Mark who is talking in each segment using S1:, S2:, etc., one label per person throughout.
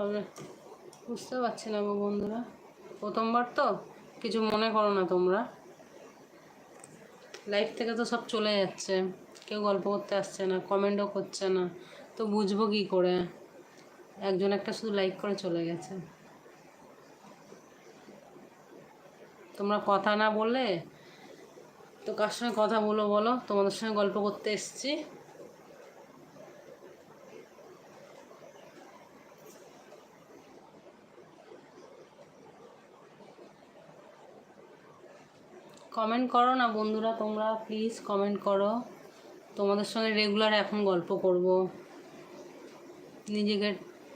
S1: হবে বুঝতে পারছি না গো বন্ধুরা, প্রথমবার তো, কিছু মনে করো না তোমরা। লাইভ থেকে তো সব চলে যাচ্ছে, কেউ গল্প করতে আসছে না, কমেন্টও করছে না, তো বুঝবো কী করে? একজন একটা শুধু লাইক করে চলে গেছে। তোমরা কথা না বললে তো কার সঙ্গে কথা বলো বলো? তোমাদের সঙ্গে গল্প করতে এসছি। কমেন্ট করো না বন্ধুরা, তোমরা প্লিজ কমেন্ট করো। তোমাদের সঙ্গে রেগুলার এখন গল্প করব। নিজেকে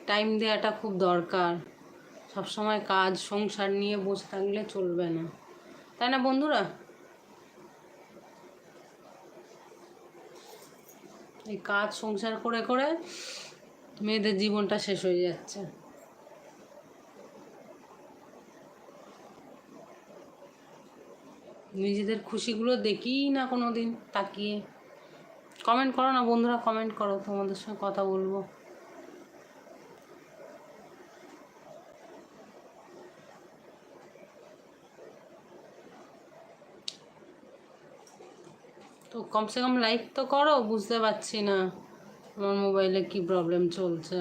S1: টাইম দেওয়াটা খুব দরকার। সব সময় কাজ সংসার নিয়ে বসে থাকলে চলবে না, তাই না বন্ধুরা? এই কাজ সংসার করে করে মেয়েদের জীবনটা শেষ হয়ে যাচ্ছে। নিজেদের খুশিগুলো দেখি না কোনো দিন তাকিয়ে। কমেন্ট করো না বন্ধুরা, কমেন্ট করো, তোমাদের সঙ্গে কথা বলবো। তো কমসে কম লাইক তো করো, বুঝতে পারছি না আমার মোবাইলে কি প্রবলেম চলছে।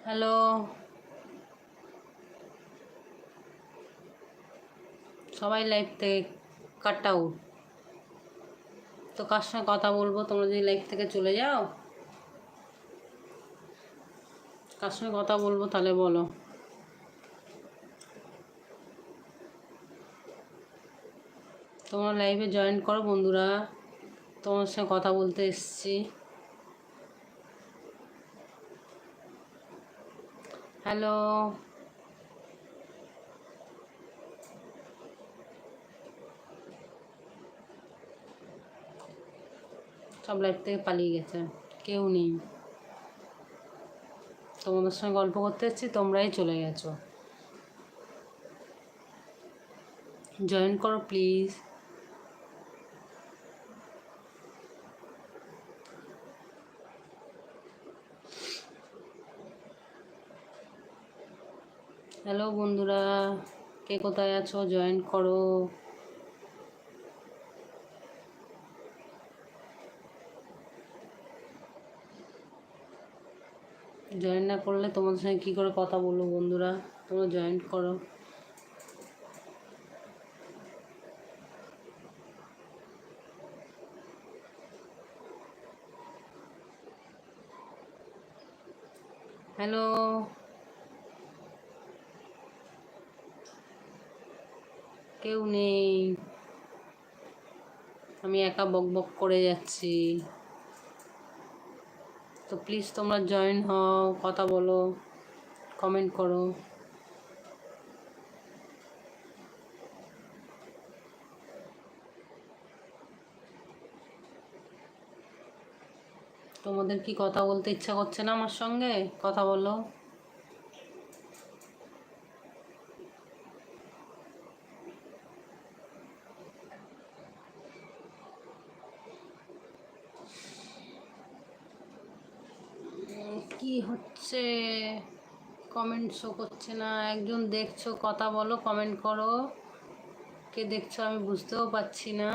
S1: হ্যালো, সবাই লাইভ থেকে কাট আউট। তো কার সঙ্গে কথা বলবো? তোমরা যদি লাইভ থেকে চলে যাও, কার সঙ্গে কথা বলবো তাহলে বলো। তোমরা লাইভে জয়েন করো বন্ধুরা, তোমার সঙ্গে কথা বলতে এসছি। হ্যালো, সব লাইভ থেকে পালিয়ে গেছে, কেউ নেই। তোমাদের সঙ্গে গল্প করতে এসছি, তোমরাই চলে গেছো। জয়েন করো প্লিজ। হ্যালো বন্ধুরা, কে কোথায় আছো? জয়েন করো। জয়েন না করলে তোমাদের সঙ্গে কী করে কথা বলবো বন্ধুরা? তোমরা জয়েন করো। হ্যালো, কেউ নেই, আমি একা বক বক করে যাচ্ছি। তো প্লিজ তোমরা জয়েন হও, কথা বলো, কমেন্ট করো। তোমাদের কি কথা বলতে ইচ্ছা করছে না আমার সঙ্গে? কথা বলো। কি হচ্ছে? কমেন্ট শো করছে না। একজন দেখছো, কথা বলো, কমেন্ট করো। কে দেখছো আমি বুঝতেও পারছি না।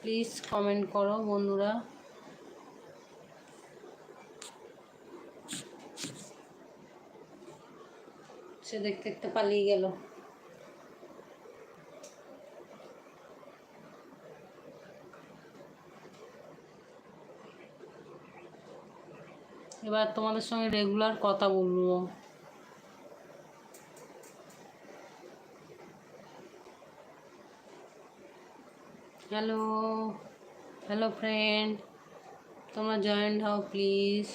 S1: প্লিজ কমেন্ট করো বন্ধুরা। সে দেখতে দেখতে পালিয়ে গেল। এবার তোমাদের সঙ্গে রেগুলার কথা বলবো। হ্যালো, হ্যালো ফ্রেন্ড, তোমরা জয়েন্ট হও প্লিজ।